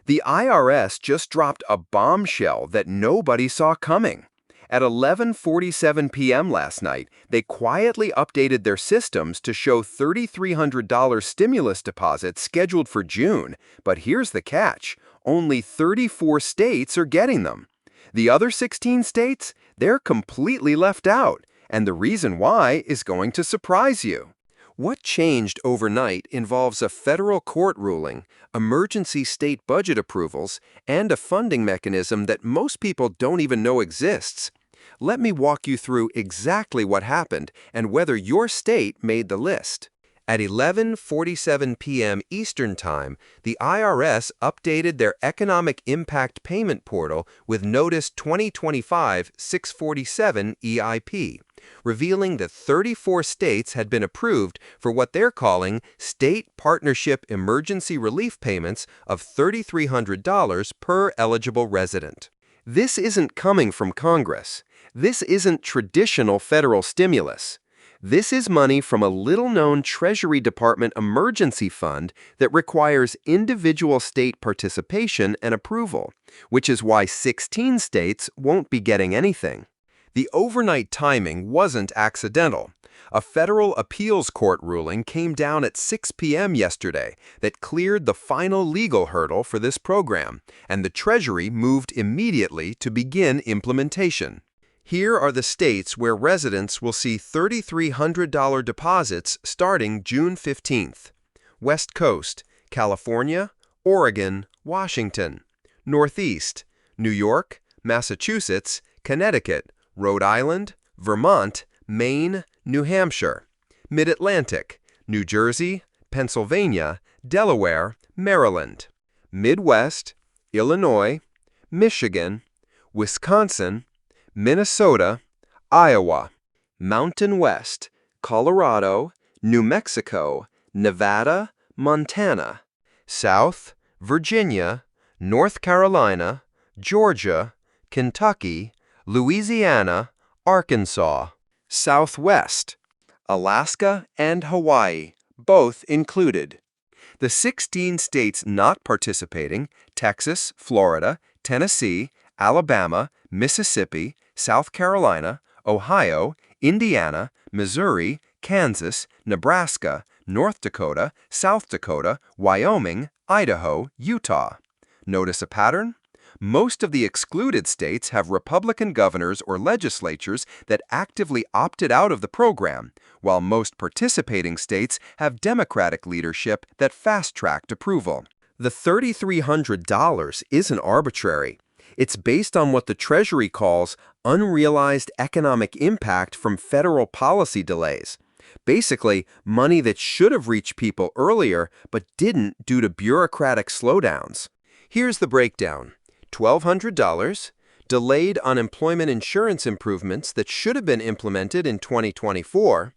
The IRS just dropped a bombshell that nobody saw coming. At 11:47 p.m. last night, they quietly updated their systems to show $3,300 stimulus deposits scheduled for June, but here's the catch: only 34 states are getting them. The other 16 states, they're completely left out, and the reason why is going to surprise you. What changed overnight involves a federal court ruling, emergency state budget approvals, and a funding mechanism that most people don't even know exists. Let me walk you through exactly what happened and whether your state made the list. At 11:47 p.m. Eastern Time, the IRS updated their Economic Impact Payment Portal with Notice 2025-647 EIP, revealing that 34 states had been approved for what they're calling State Partnership Emergency Relief Payments of $3,300 per eligible resident. This isn't coming from Congress. This isn't traditional federal stimulus. This is money from a little-known Treasury Department emergency fund that requires individual state participation and approval, which is why 16 states won't be getting anything. The overnight timing wasn't accidental. A federal appeals court ruling came down at 6 p.m. yesterday that cleared the final legal hurdle for this program, and the Treasury moved immediately to begin implementation. Here are the states where residents will see $3,300 deposits starting June 15th. West Coast, California, Oregon, Washington. Northeast, New York, Massachusetts, Connecticut, Rhode Island, Vermont, Maine, New Hampshire. Mid-Atlantic, New Jersey, Pennsylvania, Delaware, Maryland. Midwest, Illinois, Michigan, Wisconsin, Minnesota, Iowa. Mountain West, Colorado, New Mexico, Nevada, Montana. South, Virginia, North Carolina, Georgia, Kentucky, Louisiana, Arkansas. Southwest, Alaska and Hawaii, both included. The 16 states not participating, Texas, Florida, Tennessee, Alabama, Mississippi, South Carolina, Ohio, Indiana, Missouri, Kansas, Nebraska, North Dakota, South Dakota, Wyoming, Idaho, Utah. Notice a pattern? Most of the excluded states have Republican governors or legislatures that actively opted out of the program, while most participating states have Democratic leadership that fast-tracked approval. The $3,300 isn't arbitrary. It's based on what the Treasury calls unrealized economic impact from federal policy delays. Basically, money that should have reached people earlier but didn't due to bureaucratic slowdowns. Here's the breakdown. $1,200, delayed unemployment insurance improvements that should have been implemented in 2024,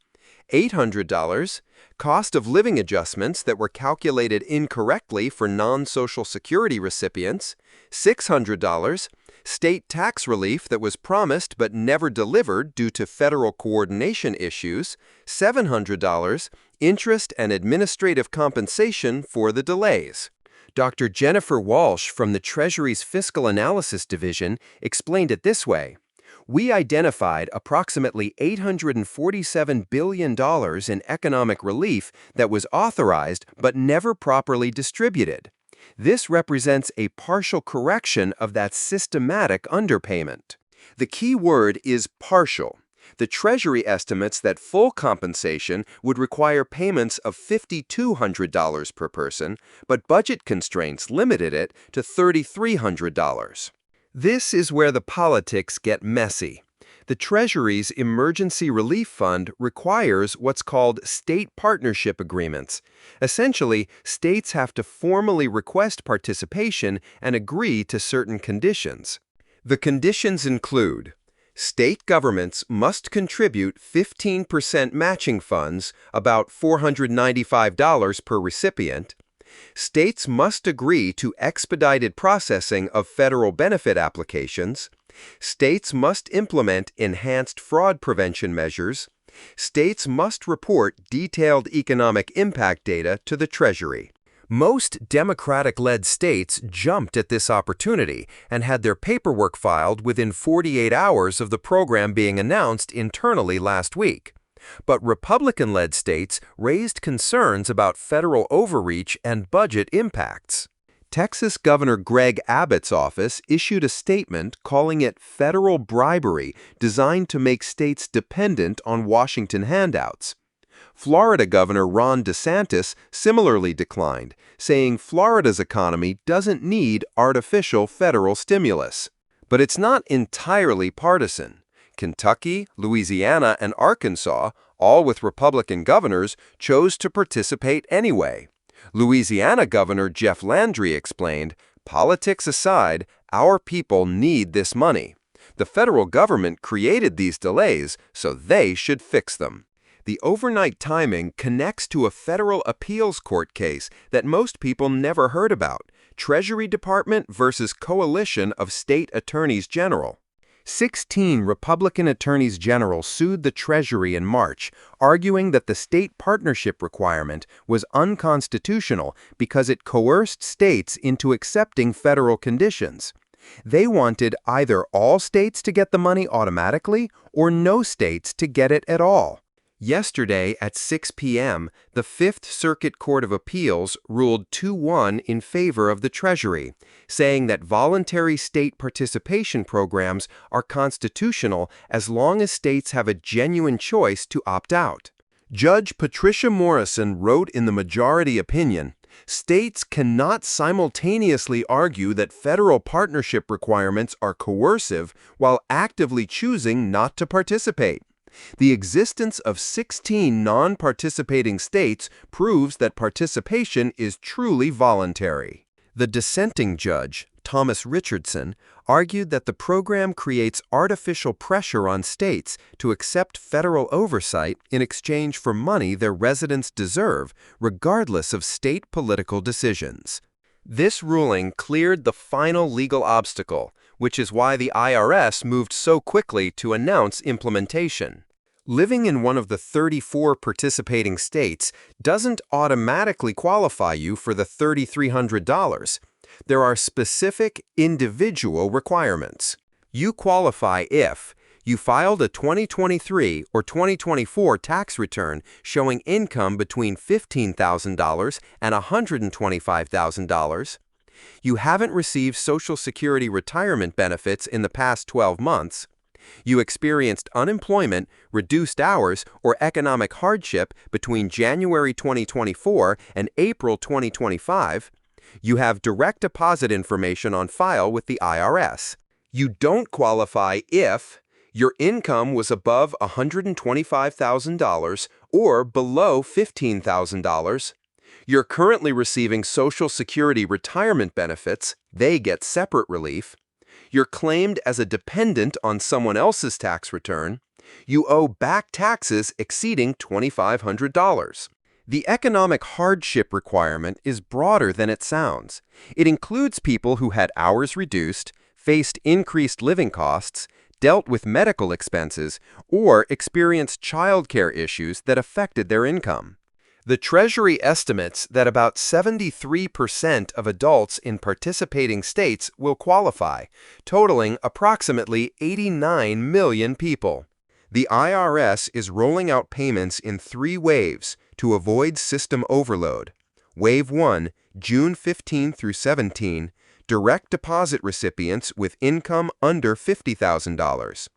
$800, cost of living adjustments that were calculated incorrectly for non-Social Security recipients, $600, state tax relief that was promised but never delivered due to federal coordination issues, $700, interest and administrative compensation for the delays. Dr. Jennifer Walsh from the Treasury's Fiscal Analysis Division explained it this way. We identified approximately $847 billion in economic relief that was authorized but never properly distributed. This represents a partial correction of that systematic underpayment. The key word is partial. The Treasury estimates that full compensation would require payments of $5,200 per person, but budget constraints limited it to $3,300. This is where the politics get messy. The Treasury's Emergency Relief Fund requires what's called state partnership agreements. Essentially, states have to formally request participation and agree to certain conditions. The conditions include: state governments must contribute 15% matching funds, about $495 per recipient. States must agree to expedited processing of federal benefit applications. States must implement enhanced fraud prevention measures. States must report detailed economic impact data to the Treasury. Most Democratic-led states jumped at this opportunity and had their paperwork filed within 48 hours of the program being announced internally last week. But Republican-led states raised concerns about federal overreach and budget impacts. Texas Governor Greg Abbott's office issued a statement calling it federal bribery designed to make states dependent on Washington handouts. Florida Governor Ron DeSantis similarly declined, saying Florida's economy doesn't need artificial federal stimulus. But it's not entirely partisan. Kentucky, Louisiana, and Arkansas, all with Republican governors, chose to participate anyway. Louisiana Governor Jeff Landry explained, "Politics aside, our people need this money. The federal government created these delays, so they should fix them." The overnight timing connects to a federal appeals court case that most people never heard about: Treasury Department versus Coalition of State Attorneys General. 16 Republican attorneys general sued the Treasury in March, arguing that the state partnership requirement was unconstitutional because it coerced states into accepting federal conditions. They wanted either all states to get the money automatically or no states to get it at all. Yesterday at 6 p.m., the Fifth Circuit Court of Appeals ruled 2-1 in favor of the Treasury, saying that voluntary state participation programs are constitutional as long as states have a genuine choice to opt out. Judge Patricia Morrison wrote in the majority opinion, "States cannot simultaneously argue that federal partnership requirements are coercive while actively choosing not to participate. The existence of 16 non-participating states proves that participation is truly voluntary." The dissenting judge, Thomas Richardson, argued that the program creates artificial pressure on states to accept federal oversight in exchange for money their residents deserve, regardless of state political decisions. This ruling cleared the final legal obstacle, which is why the IRS moved so quickly to announce implementation. Living in one of the 34 participating states doesn't automatically qualify you for the $3,300. There are specific individual requirements. You qualify if you filed a 2023 or 2024 tax return showing income between $15,000 and $125,000. You haven't received Social Security retirement benefits in the past 12 months. You experienced unemployment, reduced hours, or economic hardship between January 2024 and April 2025. You have direct deposit information on file with the IRS. You don't qualify if your income was above $125,000 or below $15,000. You're currently receiving Social Security retirement benefits. They get separate relief. You're claimed as a dependent on someone else's tax return. You owe back taxes exceeding $2,500. The economic hardship requirement is broader than it sounds. It includes people who had hours reduced, faced increased living costs, dealt with medical expenses, or experienced childcare issues that affected their income. The Treasury estimates that about 73% of adults in participating states will qualify, totaling approximately 89 million people. The IRS is rolling out payments in 3 waves to avoid system overload. Wave 1, June 15 through 17, direct deposit recipients with income under $50,000.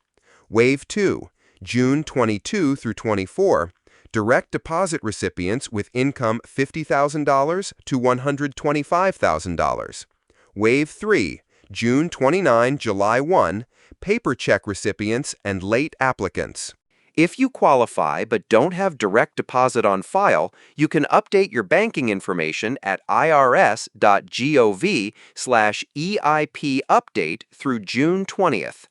Wave 2, June 22 through 24, direct deposit recipients with income $50,000 to $125,000. Wave 3, June 29, July 1, paper check recipients and late applicants. If you qualify but don't have direct deposit on file, you can update your banking information at irs.gov/EIP update through June 20th.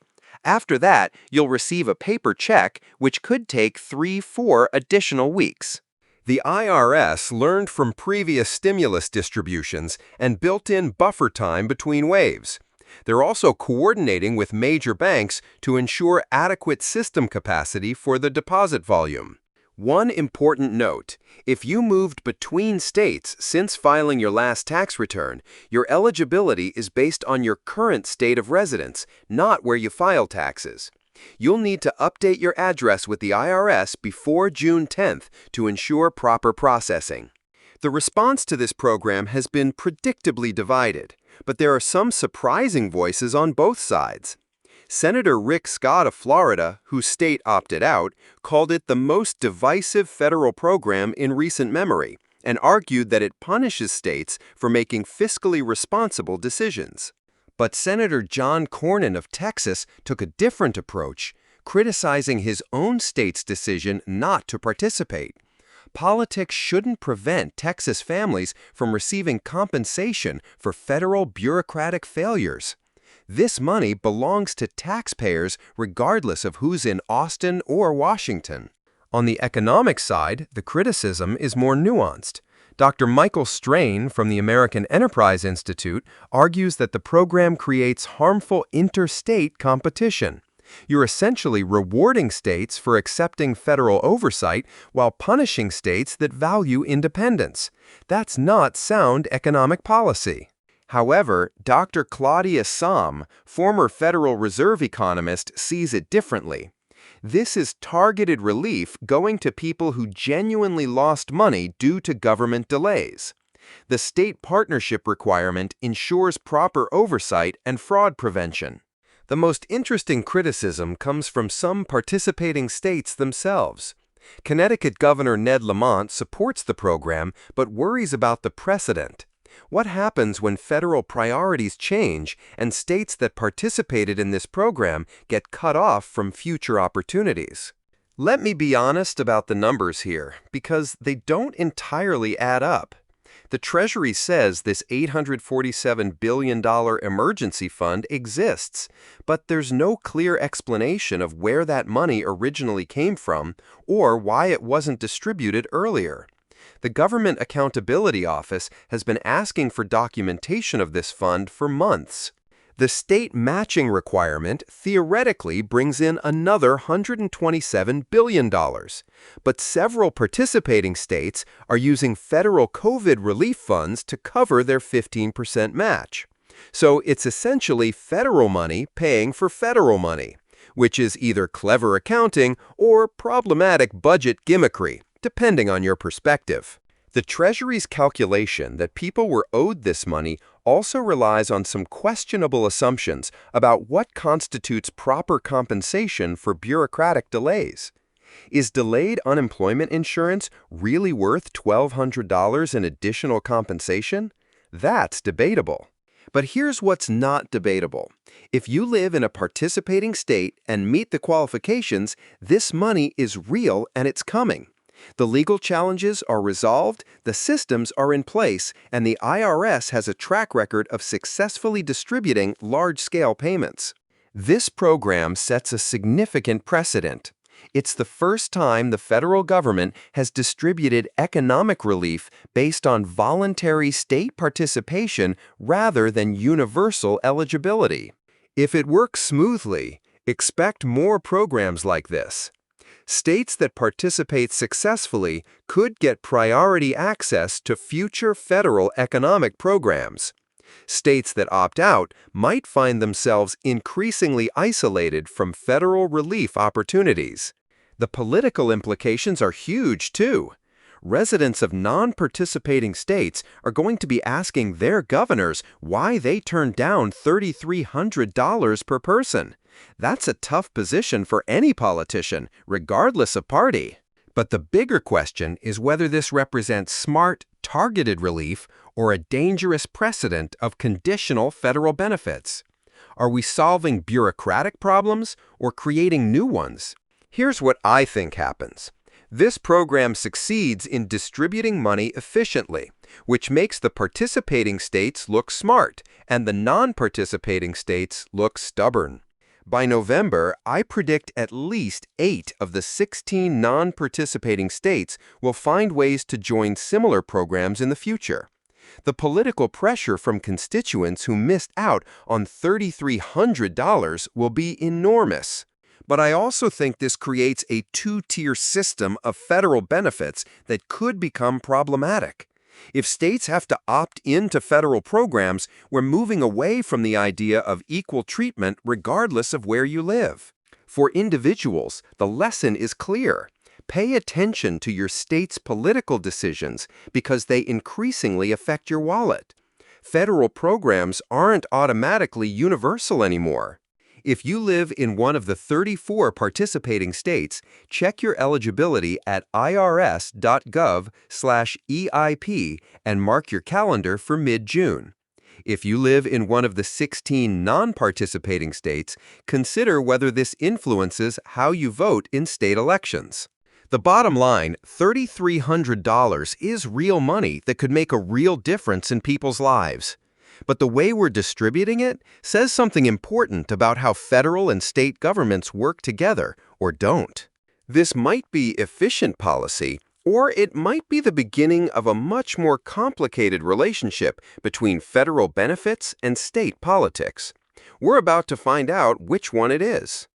After that, you'll receive a paper check, which could take 3-4 additional weeks. The IRS learned from previous stimulus distributions and built in buffer time between waves. They're also coordinating with major banks to ensure adequate system capacity for the deposit volume. One important note: if you moved between states since filing your last tax return, your eligibility is based on your current state of residence, not where you file taxes. You'll need to update your address with the IRS before June 10th to ensure proper processing. The response to this program has been predictably divided, but there are some surprising voices on both sides. Senator Rick Scott of Florida, whose state opted out, called it the most divisive federal program in recent memory and argued that it punishes states for making fiscally responsible decisions. But Senator John Cornyn of Texas took a different approach, criticizing his own state's decision not to participate. Politics shouldn't prevent Texas families from receiving compensation for federal bureaucratic failures. This money belongs to taxpayers regardless of who's in Austin or Washington. On the economic side, the criticism is more nuanced. Dr. Michael Strain from the American Enterprise Institute argues that the program creates harmful interstate competition. You're essentially rewarding states for accepting federal oversight while punishing states that value independence. That's not sound economic policy. However, Dr. Claudia Sahm, former Federal Reserve economist, sees it differently. This is targeted relief going to people who genuinely lost money due to government delays. The state partnership requirement ensures proper oversight and fraud prevention. The most interesting criticism comes from some participating states themselves. Connecticut Governor Ned Lamont supports the program but worries about the precedent. What happens when federal priorities change and states that participated in this program get cut off from future opportunities? Let me be honest about the numbers here, because they don't entirely add up. The Treasury says this $847 billion emergency fund exists, but there's no clear explanation of where that money originally came from or why it wasn't distributed earlier. The Government Accountability Office has been asking for documentation of this fund for months. The state matching requirement theoretically brings in another $127 billion, but several participating states are using federal COVID relief funds to cover their 15% match. So it's essentially federal money paying for federal money, which is either clever accounting or problematic budget gimmickry, depending on your perspective. The Treasury's calculation that people were owed this money also relies on some questionable assumptions about what constitutes proper compensation for bureaucratic delays. Is delayed unemployment insurance really worth $1,200 in additional compensation? That's debatable. But here's what's not debatable. If you live in a participating state and meet the qualifications, this money is real and it's coming. The legal challenges are resolved, the systems are in place, and the IRS has a track record of successfully distributing large-scale payments. This program sets a significant precedent. It's the first time the federal government has distributed economic relief based on voluntary state participation rather than universal eligibility. If it works smoothly, expect more programs like this. States that participate successfully could get priority access to future federal economic programs. States that opt out might find themselves increasingly isolated from federal relief opportunities. The political implications are huge, too. Residents of non-participating states are going to be asking their governors why they turned down $3,300 per person. That's a tough position for any politician, regardless of party. But the bigger question is whether this represents smart, targeted relief or a dangerous precedent of conditional federal benefits. Are we solving bureaucratic problems or creating new ones? Here's what I think happens. This program succeeds in distributing money efficiently, which makes the participating states look smart and the non-participating states look stubborn. By November, I predict at least 8 of the 16 non-participating states will find ways to join similar programs in the future. The political pressure from constituents who missed out on $3,300 will be enormous. But I also think this creates a two-tier system of federal benefits that could become problematic. If states have to opt into federal programs, we're moving away from the idea of equal treatment regardless of where you live. For individuals, the lesson is clear. Pay attention to your state's political decisions because they increasingly affect your wallet. Federal programs aren't automatically universal anymore. If you live in one of the 34 participating states, check your eligibility at irs.gov/EIP and mark your calendar for mid-June. If you live in one of the 16 non-participating states, consider whether this influences how you vote in state elections. The bottom line, $3,300 is real money that could make a real difference in people's lives. But the way we're distributing it says something important about how federal and state governments work together or don't. This might be efficient policy, or it might be the beginning of a much more complicated relationship between federal benefits and state politics. We're about to find out which one it is.